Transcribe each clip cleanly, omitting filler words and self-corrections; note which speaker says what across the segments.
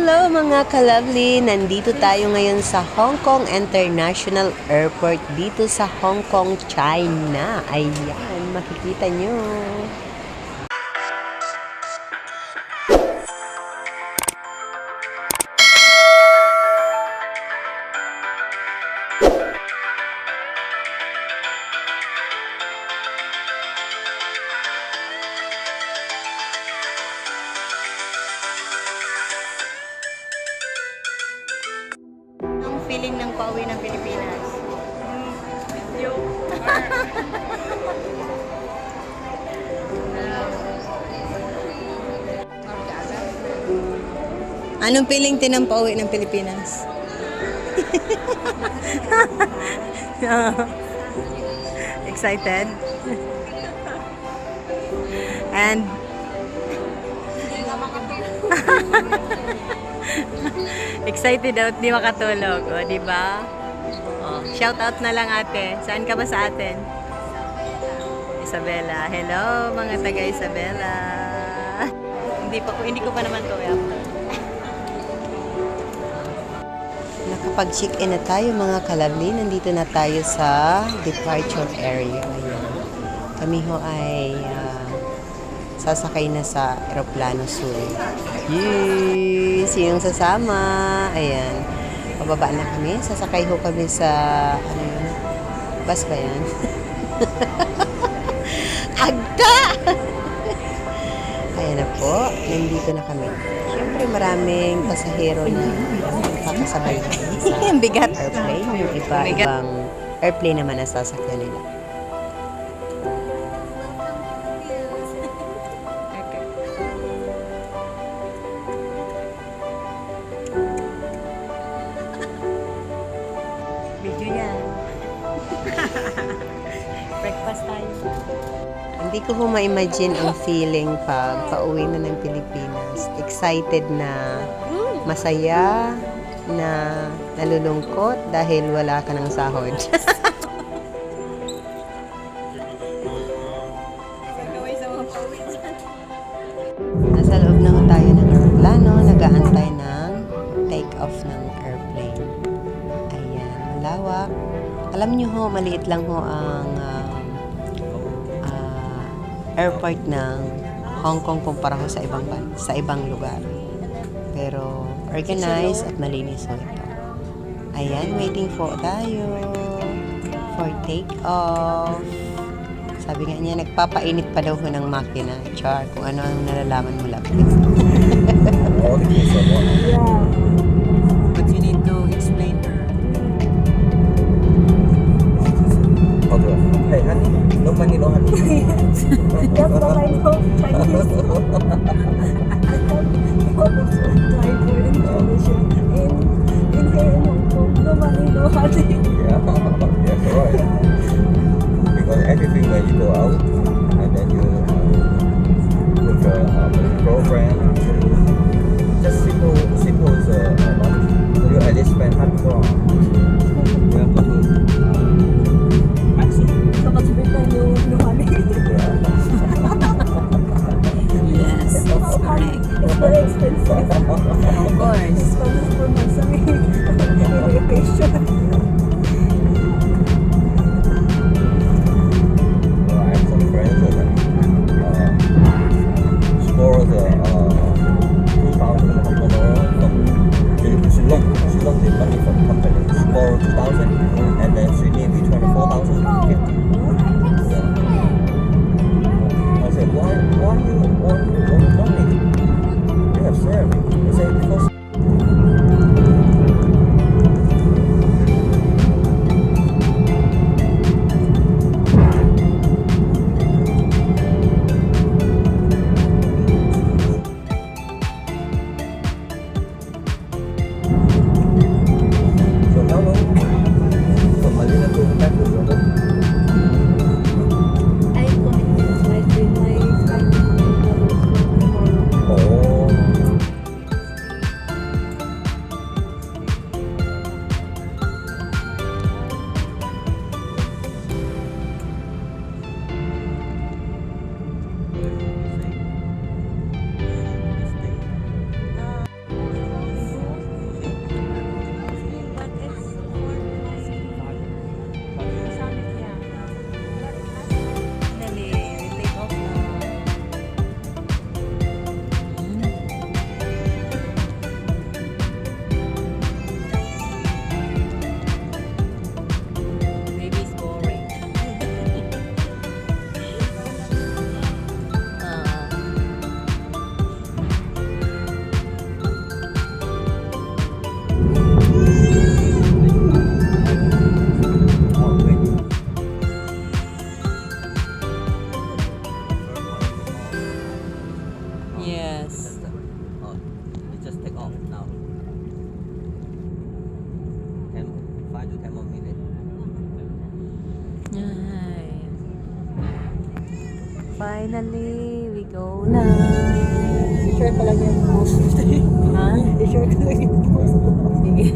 Speaker 1: Hello mga ka-lovely! Nandito tayo ngayon sa Hong Kong International Airport dito sa Hong Kong, China. Ayan, makikita nyo. Feeling ng pauwi ng Pilipinas. Video. Anong feeling tinang pauwi ng Pilipinas? Excited? And excited daw, di makatulog, o, di ba? Oh, shout out na lang ate. Saan ka ba sa atin? Isabela. Hello, mga taga Isabela. Hindi ko pa naman to Nakapag-check-in na tayo mga ka-lovely. Nandito na tayo sa departure area. Ayan. Kami ho ay sasakay na sa aeroplano soon. Yee! Sinong sasama? Ayan. Pababa na kami. Sasakay ho kami sa, ano yun? Bus ba yan? Agda! Ayan na po. Nandito na kami. Siyempre maraming pasahero na kakasabay sa bigat airplane. Yung ibang airplane naman na sasakyan nila. Video yan. Breakfast tayo. Hindi ko po ma-imagine ang feeling pag pauwi na ng Pilipinas. Excited na, masaya, na nalulungkot dahil wala ka ng sahod. Nasa loob na ho tayo ng aeroplano, nag-aantay ng take-off ng airplane. Ayan, malawak. Alam nyo ho, maliit lang ho ang airport ng Hong Kong kumpara ho sa ibang lugar. Pero organized at malinis ho ito. Ayan, waiting for tayo for take-off. Sabi nga niya, nagpapainit pa daw ho ng makina. Char, kung ano ang nalalaman mo lang.
Speaker 2: Yeah.
Speaker 1: But you need to explain her.
Speaker 2: Hey, honey, no money, no honey. That's what I know. Chinese. Driver in Indonesia. In here in Hong Kong, no money, no honey.
Speaker 3: Yeah, that's right. Because everything when you go out and then you with a program, just simple you at least spend $100. You have to do maximum.
Speaker 2: So much better, no honey.
Speaker 1: Yes, that's correct.
Speaker 2: It's very expensive.
Speaker 1: Of course.
Speaker 2: It's for my son. Vacation.
Speaker 3: I have some friends that score the 2,000 from Shillong the money from company score 2,000 and then Sydney return 4,050. I said why you want money? You have salary. He said because
Speaker 1: Finally, we go na.
Speaker 2: I-share ko lang yung post.
Speaker 1: Ha?
Speaker 2: I-share ko lang yung post.
Speaker 1: Sige.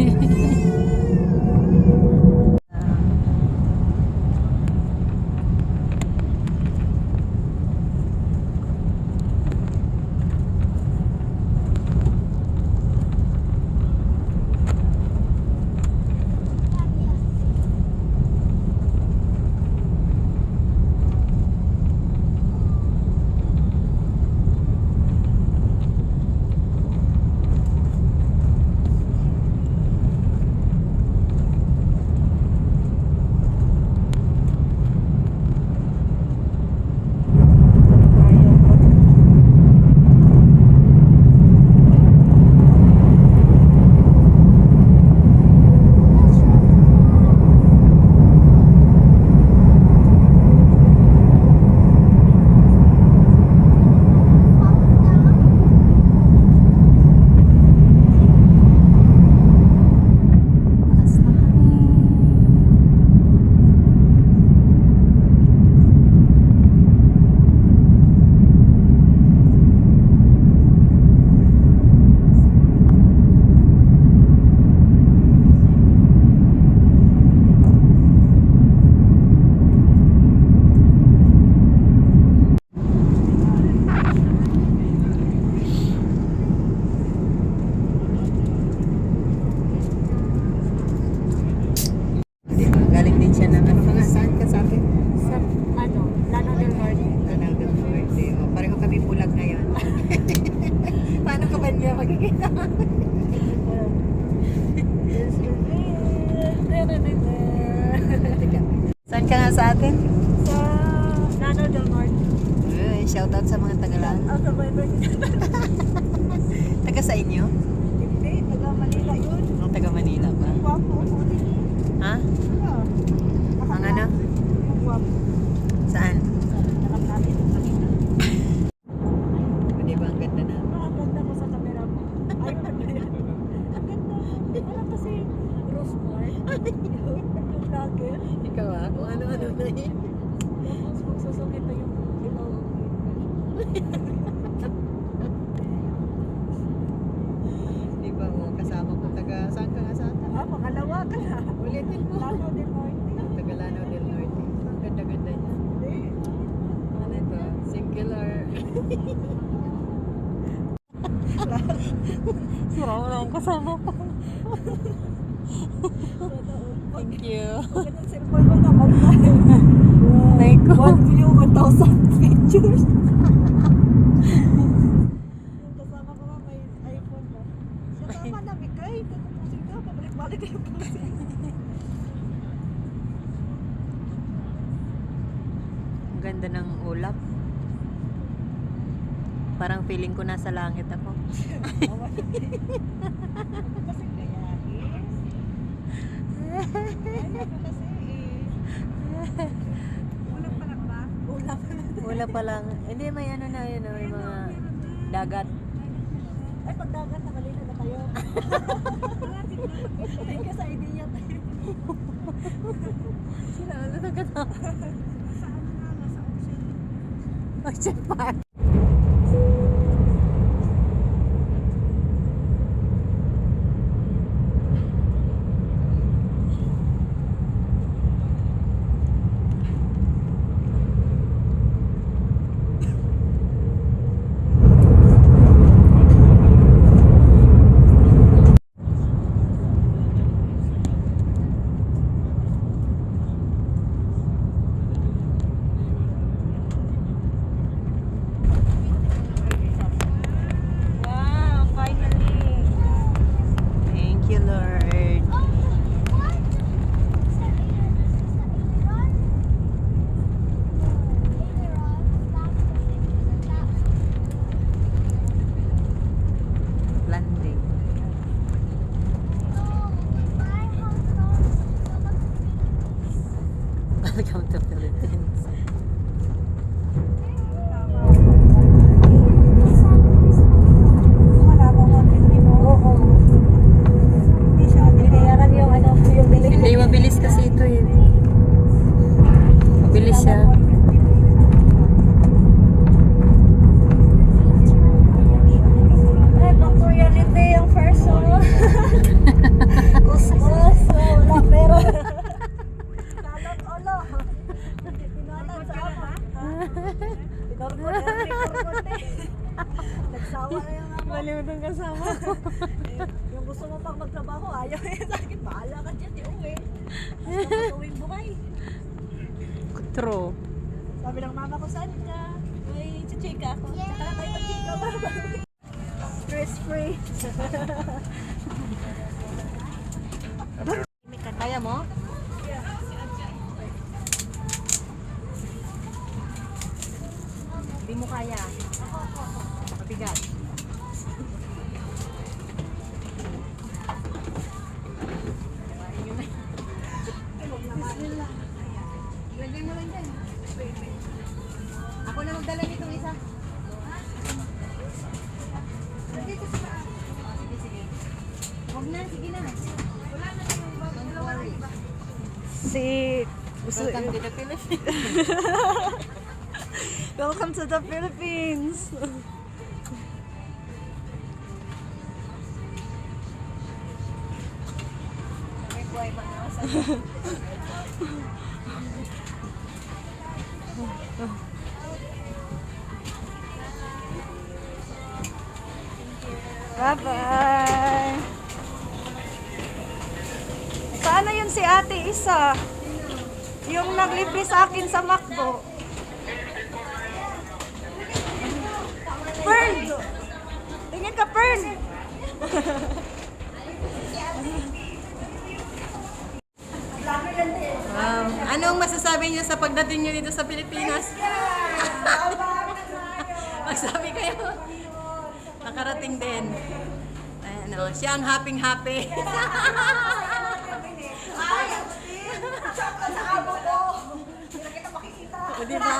Speaker 1: Diba? Galing din siya ng ano ka nga? Saan ka sa akin?
Speaker 2: Sa, Lano del Norte.
Speaker 1: Alam ng Norte. O, pareho kami bulag ngayon. Paano ka ba niya magkikita? Teka. Saan ka nga sa atin?
Speaker 2: Sa Lano del Norte.
Speaker 1: Shoutout sa mga Tagalan.
Speaker 2: Out of my birthday.
Speaker 1: Taga sa inyo?
Speaker 2: Hindi, taga Manila yun.
Speaker 1: Ang taga Manila ba?
Speaker 2: Guwapo ako din.
Speaker 1: Ha?
Speaker 2: Ah.
Speaker 1: Ang ano?
Speaker 2: Yung guwapo.
Speaker 1: Saan?
Speaker 2: Sa nakap natin yung kanina.
Speaker 1: O, diba ang ganda na?
Speaker 2: Ang ganda ko sa camera mo. Ay, ang ganda. Ang ganda. Wala kasi Rose Mart. Yung vlogger.
Speaker 1: Ikaw ah? Kung ano-ano na yun.
Speaker 2: Tapos magsusungit na yung ilaw.
Speaker 1: Diba o, kasama ko taga, saan ka nga sa atin?
Speaker 2: Ah, pangalawa ka na.
Speaker 1: Ulitin mo.
Speaker 2: Lano del Norte.
Speaker 1: Taga Lanao del Norte. Ang ganda-ganda niya.
Speaker 2: Hindi.
Speaker 1: Ano ito? Singular. Sira mo na ang kasama ko. Thank you.
Speaker 2: Ganun cellphone mo na mag-file.
Speaker 1: Thank you.
Speaker 2: 1 view, 1,000 pictures. Yung kasama ko nga may iPhone ba? Siya tama na, Mikay. Kukupusin ka. Pabalik-balik kayo pusin.
Speaker 1: Ang ganda ng ulap. Parang feeling ko nasa langit ako.
Speaker 2: Kasi gayahin. Ay, ako kasi eh. Ulam pa lang ba? Ulam pa lang.
Speaker 1: Ulap pa lang. Hindi, may ano na yun, may mga dagat.
Speaker 2: Ay, pag dagat na malino na tayo. Thank you sa idea tayo.
Speaker 1: Sila, ano na ka na?
Speaker 2: Saan nga? Nasa ocean.
Speaker 1: Ocean Park.
Speaker 2: Yung gusto mo pang magtrabaho, ayaw eh sa akin. Bahala ka dyan, di uwi. Basta matuwing buhay.
Speaker 1: True.
Speaker 2: Sabi ng mama ko, saan ka? May chichika ako. Tsaka na tayo mag-chika ba? Stress free. Kaya mo? Hindi mo kaya. Mabigat. Bismillah. Lagay mo lang dyan. Ako na magdala nitong isa. Sige, sige. Huwag na, sige na. Wala na yung bag. Don't worry. Welcome to the Philippines.
Speaker 4: Welcome to the Philippines.
Speaker 2: May buhay pa na sa
Speaker 4: Bye-bye. Sana yun si Ate Isa? Yung naglibre sa akin sa McDo. Pearl! Tingin ka, Pearl!
Speaker 1: Anong masasabi niyo sa pagdating niyo dito sa Pilipinas? Magsabi kayo. Nakarating din. Ano, siya ang happy-happy.
Speaker 2: Ay! Sa abo ko! Hindi na kita makikita.
Speaker 1: O, diba?